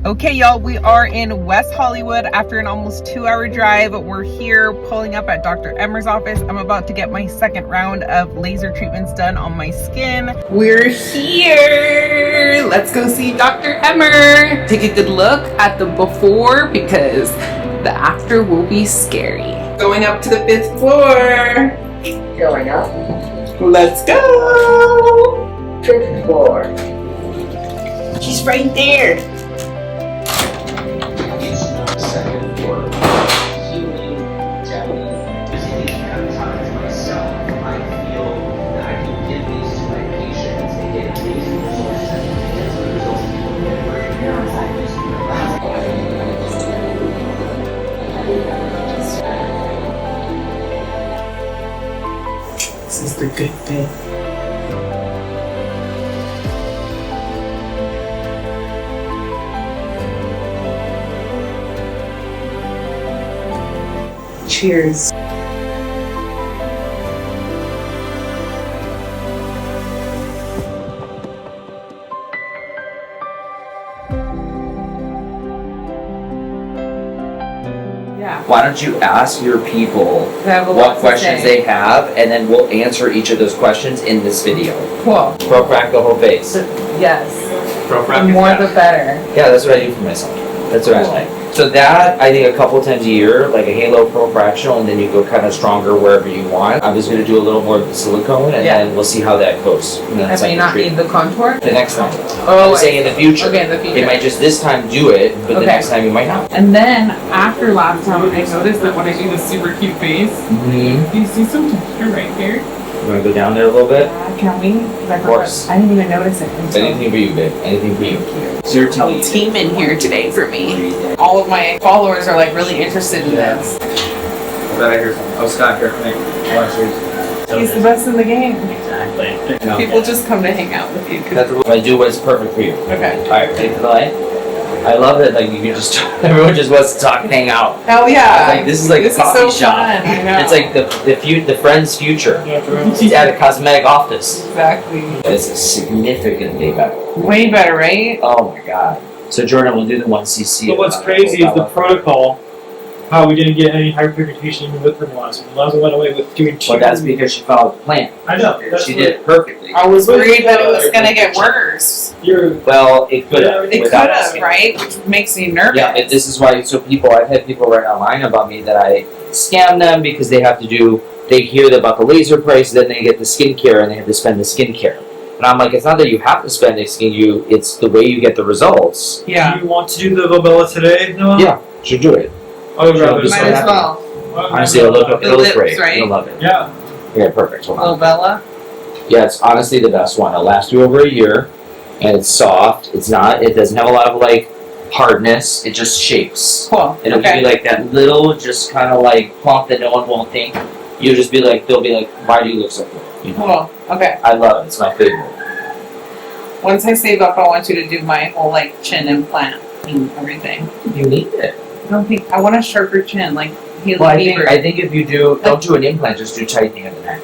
Okay, y'all, we are in West Hollywood after an almost 2-hour drive. We're here pulling up at Dr. Emer's office. I'm about to get my second round of laser treatments done on my skin. We're here. Let's go see Dr. Emer. Take a good look at the before because the after will be scary. Going up to the 5th floor. Going up. Let's go. 5th floor. She's right there. Second floor, healing, definitely. Sometimes myself, I feel that I can give these to my patients and get amazing results. And as a result, people get very verified using their lab. This is the good bit. Cheers. Yeah. Why don't you ask your people Have a lot what to questions say. they have, and then we'll answer each of those questions in this video. Cool. Profract the whole face. Yes. Profract The more the better. Yeah, that's what I do for myself. That's what I like. So that, I think a couple times a year, like a halo profractional, and then you go kind of stronger wherever you want. I'm just going to do a little more of the silicone, and then we'll see how that goes. And I may not need the contour? the next time. Oh, I'm saying in the future. Okay, in the future. It might just this time do it, but the next time you might not. And then, after last time, I noticed that when I do this super cute face, Mm-hmm. do you see some texture right here? You want to go down there a little bit? Can we? Of course. I didn't even notice it until... Anything for you, babe. Anything for you. So you're telling me. Team in here today for me. All of my followers are like really interested in this. I bet I hear something. Oh, Scott, here, come here. He's the best in the game. Exactly. People just come to hang out with you. That's what I do. What's perfect for you. Okay. All right, ready for the light? I love it. Like you can just everyone just wants to talk and hang out. Hell yeah! Like this is like This a coffee is so shop. fun. I know. It's like the friend's future. It's at a cosmetic office. Exactly. It's significantly better. Way better, right? Oh my god. So Jordan, we'll do the 1cc. But what's crazy is the protocol, how we didn't get any hyperpigmentation even with the melasma. The melasma went away with doing two. Well, that's because she followed the plan. I know. That's She what- did it perfectly. I was worried that it was gonna get worse. You're Well, it could have. It could without have, asking. right? Which makes me nervous. Yeah, and this is why. So I've had people write online about me that I scam them because they have to do. They hear about the laser price, then they get the skincare, and they have to spend the skincare. And I'm like, it's not that you have to spend the it's the way you get the results. Yeah. Do you want to do the Lobella today, Noelle? Yeah, should do it. Oh, Sure, rather just Might so as happy. well. Honestly, it'll The look lips, great. right? You'll love it. Yeah. Yeah, perfect. Hold on. Lobella. Yeah, it's honestly the best one. It'll last you over a year, and it's soft. It doesn't have a lot of like hardness. It just shapes. Cool. It'll give you like that little, just kind of like plump that no one won't think. You'll just be like, they'll be like, why do you look so good? You know? Cool. Okay. I love it. It's my favorite. Once I save up, I want you to do my whole like chin implant and everything. You need it. I don't think I want a sharper chin, like Haley Well, Bieber. I think if you don't do an implant, just do tightening of the neck.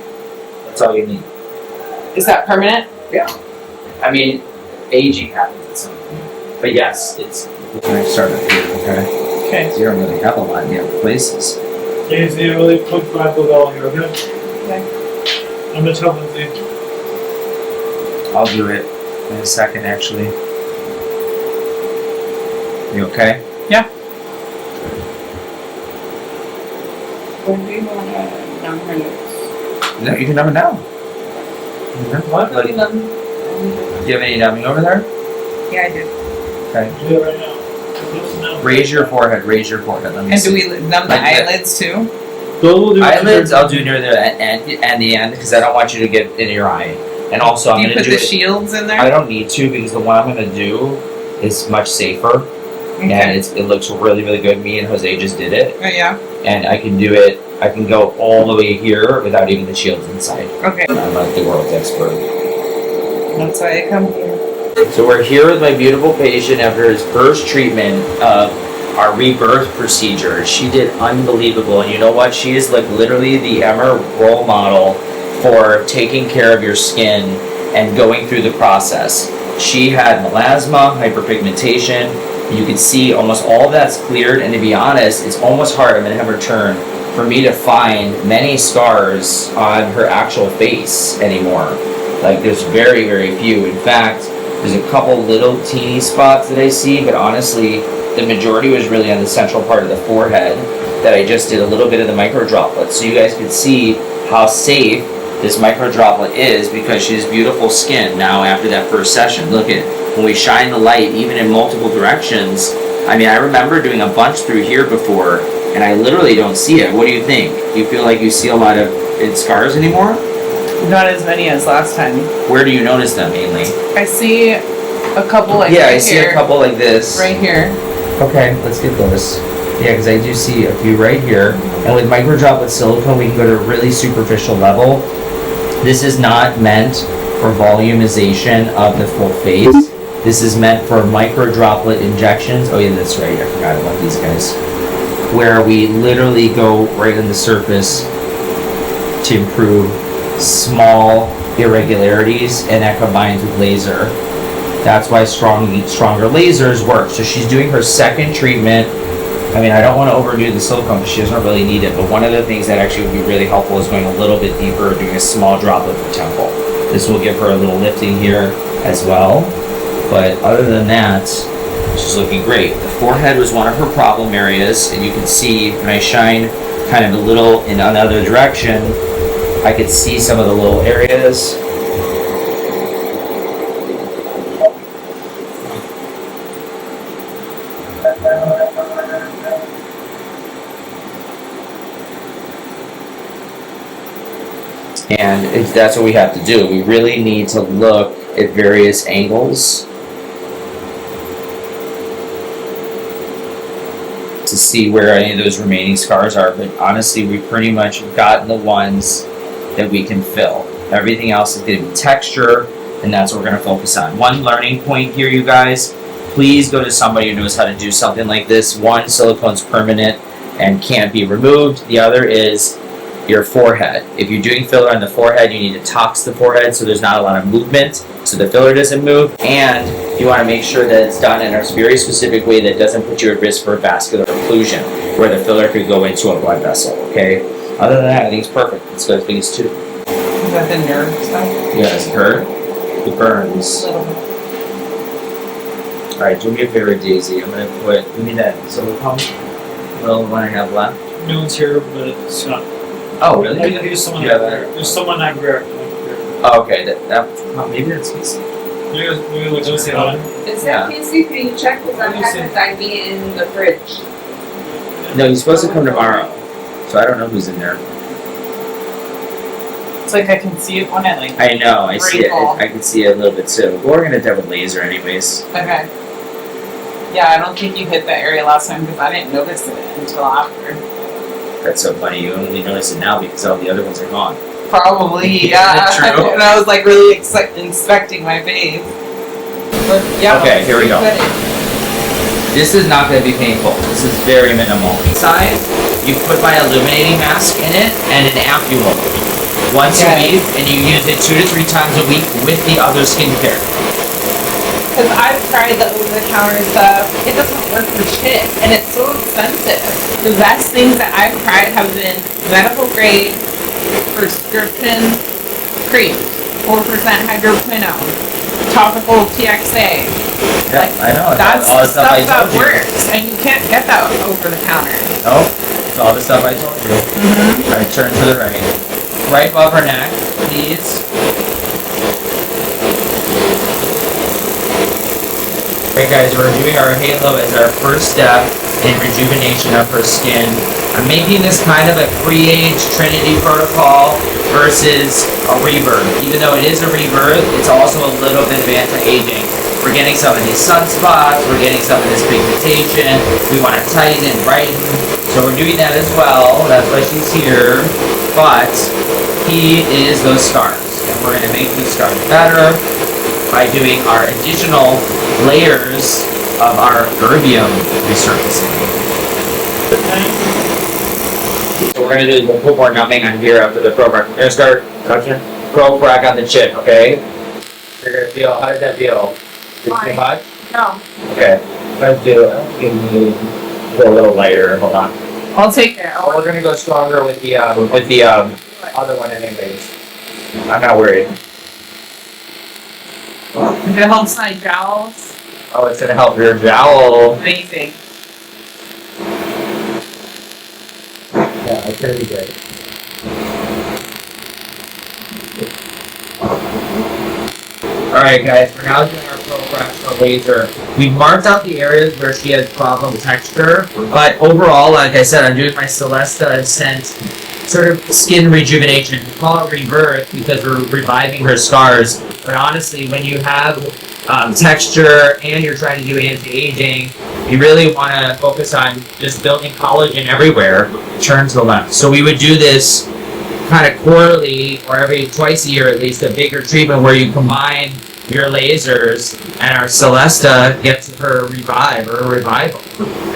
That's all you need. Is that permanent? I mean, aging happens at some point. But yes, it's. We're going to start up here, okay? Okay. You don't really have a lot in the other places. Okay, so you really put my Lobella here, okay? Okay. I'm gonna tell Lindsay. I'll do it in a second, actually. You okay? When do you want to numb her lips? No, you can numb it now. What? Like, do you have any numbing over there? Yeah, I do. Okay. Do it right now. Listen now. Raise your forehead. Let me And see. do we numb the Like that. eyelids too? Those will do Eyelids, I'll do near the end because I don't want you to get in your eye. And also, Do I'm you going to put do the it. shields in there? I don't need to because the one I'm going to do is much safer and it looks really, really good. Me and Jose just did it, Oh, yeah. and I can do it. I can go all the way here without even the shields inside. Okay. I'm not the world's expert. That's why I come here. So we're here with my beautiful patient after his first treatment of our rebirth procedure. She did unbelievable, and you know what? She is like literally the Emer role model for taking care of your skin and going through the process. She had melasma, hyperpigmentation, You can see almost all of that's cleared, and to be honest, it's almost hard, I'm gonna have her turn, for me to find many scars on her actual face anymore. Like, there's very, very few. In fact, there's a couple little teeny spots that I see, but honestly, the majority was really on the central part of the forehead that I just did a little bit of the microdroplets. So you guys can see how safe this microdroplet is because she has beautiful skin now after that first session. Look at, when we shine the light, even in multiple directions, I mean, I remember doing a bunch through here before, and I literally don't see it. What do you think? Do you feel like you see a lot of scars anymore? Not as many as last time. Where do you notice them mainly? I see a couple like yeah, right I see here. a couple like this. Right here. Okay, let's get those. Yeah, because I do see a few right here. And with microdroplet silicone, we can go to a really superficial level. This is not meant for volumization of the full face. This is meant for microdroplet injections. Oh yeah, that's right. I forgot about these guys. Where we literally go right on the surface to improve small irregularities, and that combines with laser. That's why stronger lasers work. So she's doing her second treatment. I mean, I don't want to overdo the silicone because she doesn't really need it, but one of the things that actually would be really helpful is going a little bit deeper, doing a small droplet per temple. This will give her a little lifting here as well. But other than that, she's looking great. The forehead was one of her problem areas, and you can see when I shine kind of a little in another direction, I could see some of the little areas. And that's what we have to do. We really need to look at various angles to see where any of those remaining scars are. But honestly, we've pretty much gotten the ones that we can fill. Everything else is going to be texture, and that's what we're going to focus on. One learning point here, you guys, please go to somebody who knows how to do something like this. One, silicone's permanent and can't be removed. The other is your forehead. If you're doing filler on the forehead, you need to tox the forehead so there's not a lot of movement, so the filler doesn't move, and you want to make sure that it's done in a very specific way that doesn't put you at risk for vascular occlusion, where the filler could go into a blood vessel, okay? Other than that, I think it's perfect. Let's go to phase 2. Is that the nerve stuff? Yes, her. It burns. Alright, do me a favor, Daisy. I'm going to give me that silicone, little one I have left. No one's here, but it's not. Oh, really? There's someone Yeah, there's someone I grabbed. Oh, okay. Maybe that's easy. Maybe let's say that. Is that Casey? Can you check? Because I'm having to be in the fridge. No, he's supposed to come tomorrow, so I don't know who's in there. It's like I can see it when I I know, I see it. wrinkle. I can see it a little bit too. We're gonna do it with laser anyways. Okay. Yeah, I don't think you hit that area last time because I didn't notice it until after. That's so funny. You only notice it now because all the other ones are gone. Probably, yeah. True. And I was like really inspecting my face. But, yeah. Okay, here we go. This is not going to be painful. This is very minimal. Inside, you put my illuminating mask in it and an Affulum once a week, and you use it 2 to 3 times a week with the other skincare. Because I've tried the over-the-counter stuff. It doesn't work for shit, and it's so expensive. The best things that I've tried have been medical grade prescription cream, 4% hydroquinone, topical TXA. Yeah, I know. That's all the the stuff I stuff that told you. works, and you can't get that over the counter. Nope. It's all the stuff I told you. Alright, turn to the right. Right above her neck, please. Alright guys, we're doing our halo as our first step in rejuvenation of her skin. I'm making this kind of a pre-age Trinity protocol versus a rebirth. Even though it is a rebirth, it's also a little bit of anti-aging. We're getting some of these sunspots, we're getting some of this pigmentation, we want to tighten and brighten, so we're doing that as well. That's why she's here. But he is those scars, and we're going to make these scars better by doing our additional layers of our erbium resurfacing. So we're going to do a little more numbing on here after the Profrac. We're going to start Profrac on the chin, okay? You're going to feel, how did that feel? Is it too much? No. Okay. Let's do it. Give me go a little lighter. Hold on. I'll take it. We're gonna go stronger with the other one anyways. I'm not worried. If it helps my jowls, Oh, it's gonna help your jowl. amazing. Yeah, it's gonna be great. Alright guys, we're now doing our Profractional Laser. We marked out the areas where she has problem texture, but overall, like I said, I'm doing my Celesta Ascent sort of skin rejuvenation. We call it rebirth because we're reviving her scars, but honestly, when you have texture and you're trying to do anti-aging, you really want to focus on just building collagen everywhere. Turn to the left. So we would do this kind of quarterly or every twice a year at least, a bigger treatment where you combine your lasers and our Celesta gets her revive or revival.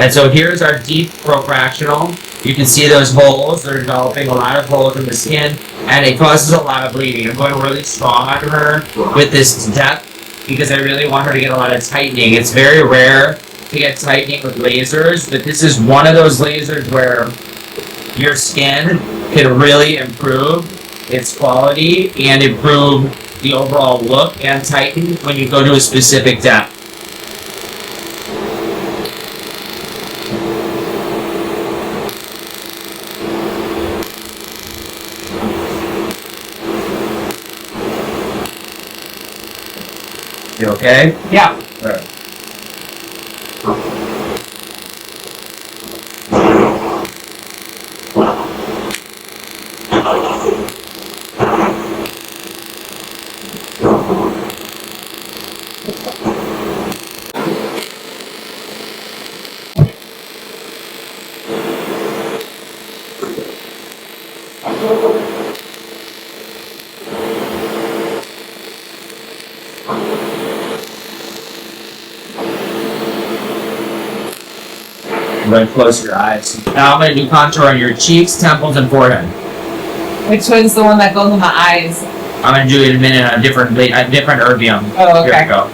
And so here's our deep profractional. You can see those holes. They're developing a lot of holes in the skin and it causes a lot of bleeding. I'm going really strong on her with this depth because I really want her to get a lot of tightening. It's very rare to get tightening with lasers, but this is one of those lasers where your skin can really improve its quality and improve the overall look and tighten when you go to a specific depth. You okay? Yeah. All right. I'm going to close your eyes. Now I'm going to do contour on your cheeks, temples, and forehead. Which one's the one that goes in the eyes? I'm going to do it in a minute on a different erbium. Oh, Here okay. we go.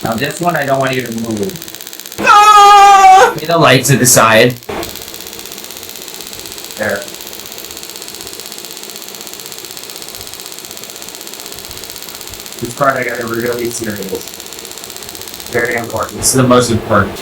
Now this one I don't want you to move. Ah! See the lights at the side? There. This part I gotta really serious. Very important. This is the most important.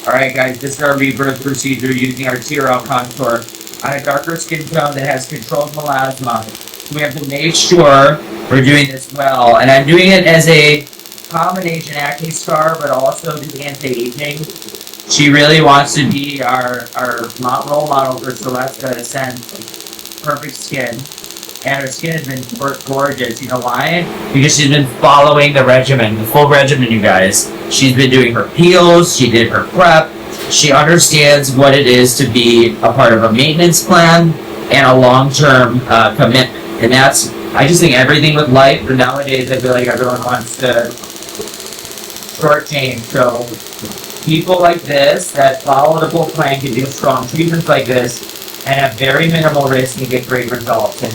Alright guys, this is our rebirth procedure using our TRL contour on a darker skin tone that has controlled melasma. We have to make sure we're doing this well. And I'm doing it as a combination acne scar, but also the anti-aging. She really wants to be our role model for Celesta Ascent. Perfect skin. And her skin has been gorgeous. You know why? Because she's been following the regimen, the full regimen, you guys. She's been doing her peels, she did her prep, she understands what it is to be a part of a maintenance plan and a long-term commitment. And that's, I just think everything with life, but nowadays I feel like everyone wants to shortchange. So people like this that follow the full plan can do strong treatments like this and have very minimal risk and get great results. And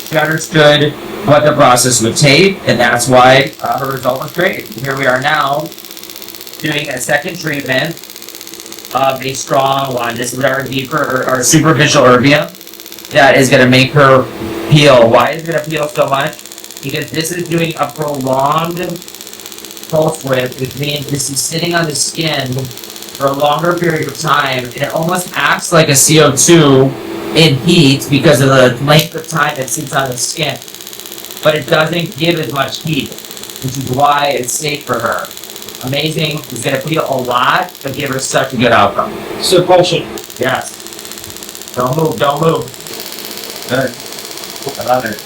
she understood what the process would take, and that's why her result was great. Here we are now doing a second treatment of a strong one. This is our deeper, our superficial erbium that is going to make her peel. Why is it going to peel so much? Because this is doing a prolonged pulse width, which means this is sitting on the skin for a longer period of time, and it almost acts like a CO2 in heat because of the length of time it sits on the skin. But it doesn't give as much heat, which is why it's safe for her. Amazing. It's going to peel a lot, but give her such a good outcome. So question. Yes. Don't move, don't move. Good. I love it.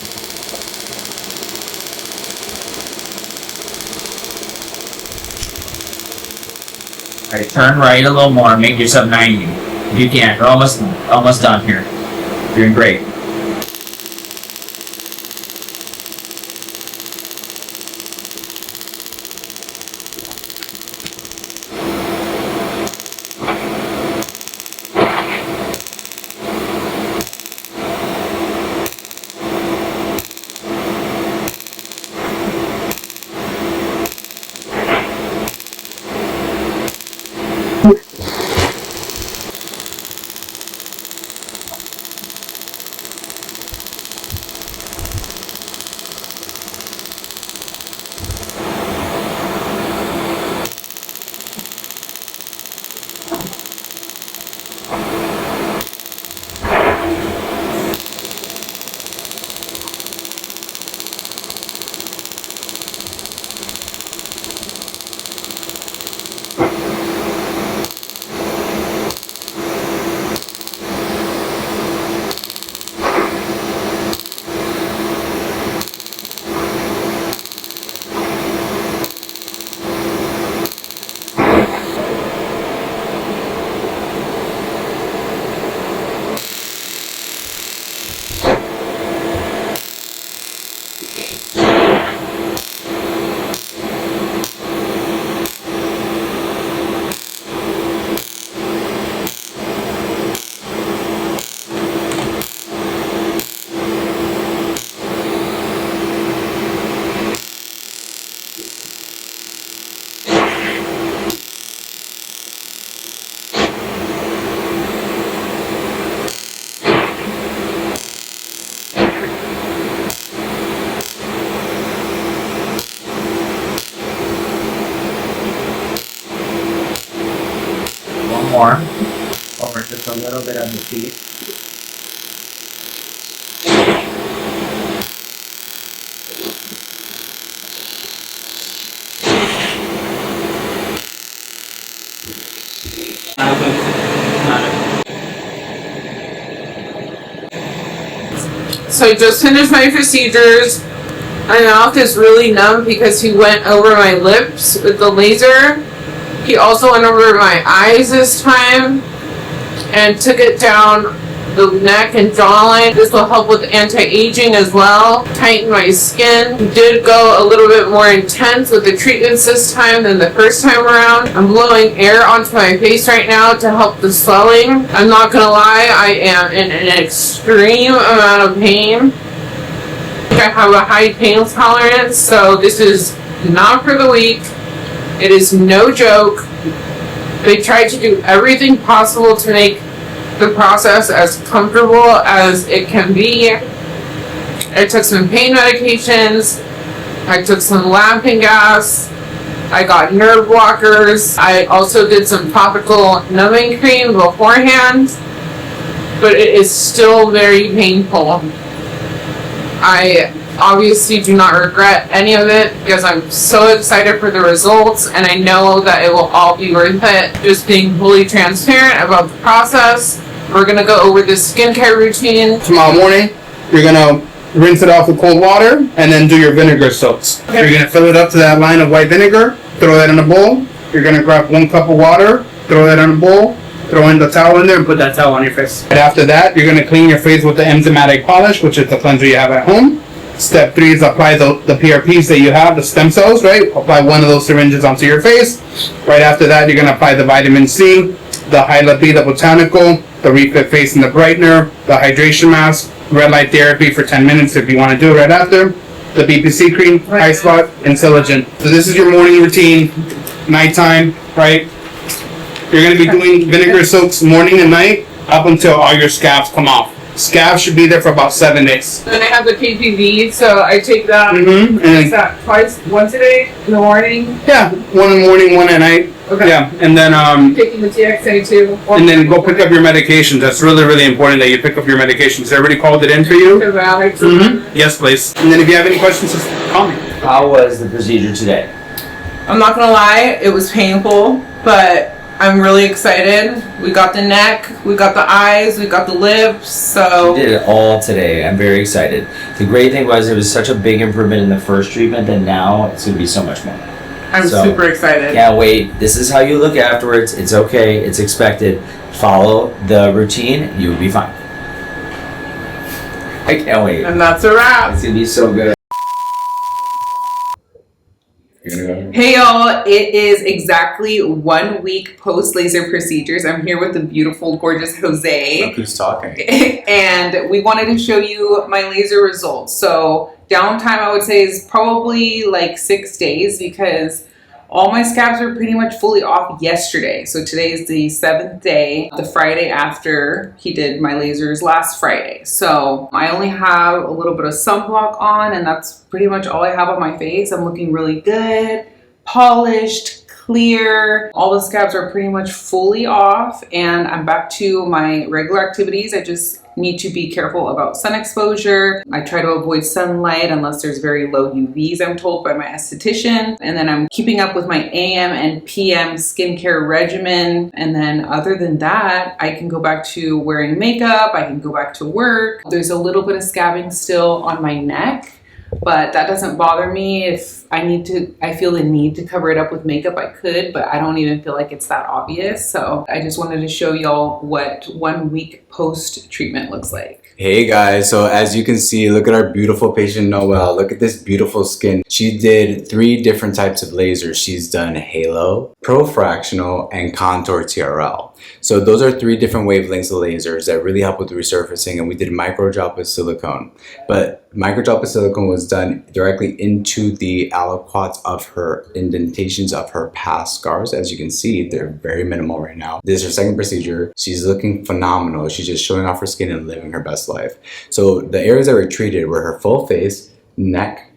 Alright, turn right a little more, make yourself 90. If you can. We're almost done here. You're doing great. little bit on the feet. So I just finished my procedures. My mouth is really numb because he went over my lips with the laser. He also went over my eyes this time and took it down the neck and jawline. This will help with anti-aging as well. Tighten my skin. He did go a little bit more intense with the treatments this time than the first time around. I'm blowing air onto my face right now to help the swelling. I'm not gonna lie, I am in an extreme amount of pain. I have a high pain tolerance, so this is not for the weak. It is no joke. They tried to do everything possible to make the process as comfortable as it can be. I took some pain medications. I took some laughing gas. I got nerve blockers. I also did some topical numbing cream beforehand, but it is still very painful. I obviously do not regret any of it because I'm so excited for the results and I know that it will all be worth it. Just being fully transparent about the process. We're going to go over the skincare routine. Tomorrow morning, you're going to rinse it off with cold water and then do your vinegar soaks. Okay. You're going to fill it up to that line of white vinegar, throw that in a bowl. You're going to grab 1 cup of water, throw that in a bowl, throw in the towel in there and put that towel on your face. Right after that, you're going to clean your face with the enzymatic polish, which is the cleanser you have at home. Step 3 is apply the PRPs that you have, the stem cells, right? Apply 1 of those syringes onto your face. Right after that, you're going to apply the vitamin C, the Hyla B, the botanical, the refit face and the brightener, the hydration mask, red light therapy for 10 minutes if you want to do it right after, the BPC cream, eye spot, and Silikon. So this is your morning routine, nighttime, right? You're going to be doing vinegar soaks morning and night up until all your scabs come off. Scabs should be there for about 7 days. Then I have the PPV, so I take that. And Is that once a day in the morning? yeah, 1 in the morning, 1 at night. Okay. Yeah, and then Taking the TXA too. and then go pick up your medications. That's really, really important that you pick up your medications. Everybody called it in for you? Antibiotics. Yes, please. And then if you have any questions, just call me. How was the procedure today? I'm not gonna lie, it was painful, but I'm really excited. We got the neck, we got the eyes, we got the lips, so... You did it all today. I'm very excited. The great thing was it was such a big improvement in the first treatment that now it's going to be so much more. I'm super excited. Can't wait. This is how you look afterwards. It's okay. It's expected. Follow the routine. You'll be fine. I can't wait. And that's a wrap. It's going to be so good. Hey y'all, it is exactly 1 week post laser procedures. I'm here with the beautiful, gorgeous Jose. Look who's talking. And we wanted to show you my laser results. So downtime I would say is probably like 6 days because all my scabs were pretty much fully off yesterday. So today is the 7th day, the Friday after he did my lasers last Friday. So I only have a little bit of sunblock on and that's pretty much all I have on my face. I'm looking really good, polished, clear. All the scabs are pretty much fully off and I'm back to my regular activities. I just need to be careful about sun exposure. I try to avoid sunlight unless there's very low UVs, I'm told by my esthetician. And then I'm keeping up with my AM and PM skincare regimen. And then other than that, I can go back to wearing makeup. I can go back to work. There's a little bit of scabbing still on my neck, but that doesn't bother me. If I feel the need to cover it up with makeup, I could, but I don't even feel like it's that obvious. So I just wanted to show y'all what 1 week post treatment looks like. Hey guys, so as you can see, look at our beautiful patient Noelle. Look at this beautiful skin. She did 3 different types of lasers. She's done Halo, Profractional, and Contour TRL. So those are 3 different wavelengths of lasers that really help with resurfacing, and we did microdroplet silicone. But microdroplet silicone was done directly into the aliquots of her indentations of her past scars. As you can see, they're very minimal right now. This is her second procedure. She's looking phenomenal. She's just showing off her skin and living her best life. So the areas that were treated were her full face, neck,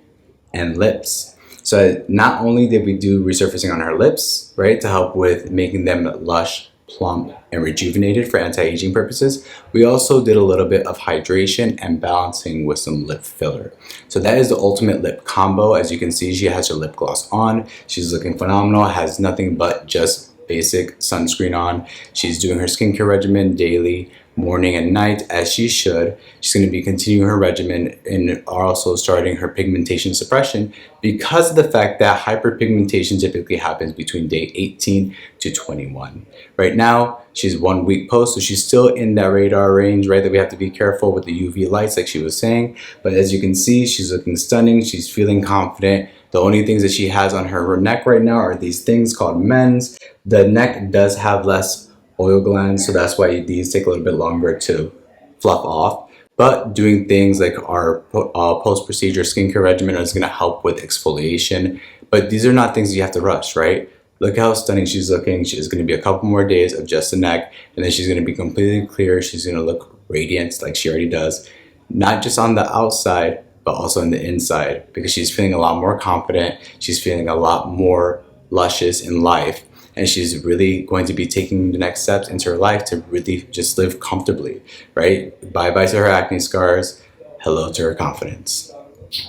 and lips. So not only did we do resurfacing on her lips, right, to help with making them lush plump, and rejuvenated for anti-aging purposes. We also did a little bit of hydration and balancing with some lip filler. So that is the ultimate lip combo. As you can see, she has her lip gloss on. She's looking phenomenal, has nothing but just basic sunscreen on. She's doing her skincare regimen daily, morning and night, as she should. She's going to be continuing her regimen and also starting her pigmentation suppression because of the fact that hyperpigmentation typically happens between day 18 to 21. Right now, she's 1 week post, so she's still in that radar range, right, that we have to be careful with the UV lights like she was saying. But as you can see, she's looking stunning. She's feeling confident. The only things that she has on her neck right now are these things called mens. The neck does have less oil glands, so that's why these take a little bit longer to fluff off. But doing things like our post-procedure skincare regimen is going to help with exfoliation. But these are not things you have to rush, right? Look how stunning she's looking. She's going to be a couple more days of just the neck, and then she's going to be completely clear. She's going to look radiant like she already does, not just on the outside, but also on the inside, because she's feeling a lot more confident. She's feeling a lot more luscious in life. And she's really going to be taking the next steps into her life to really just live comfortably, right? Bye-bye to her acne scars. Hello to her confidence.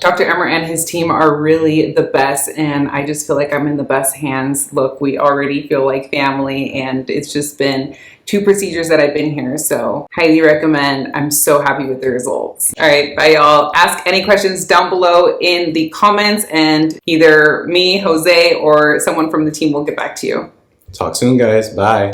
Dr. Emer and his team are really the best, and I just feel like I'm in the best hands. Look, we already feel like family, and it's just been 2 procedures that I've been here, so highly recommend. I'm so happy with the results. All right, bye y'all. Ask any questions down below in the comments, and either me, Jose, or someone from the team will get back to you. Talk soon, guys. Bye.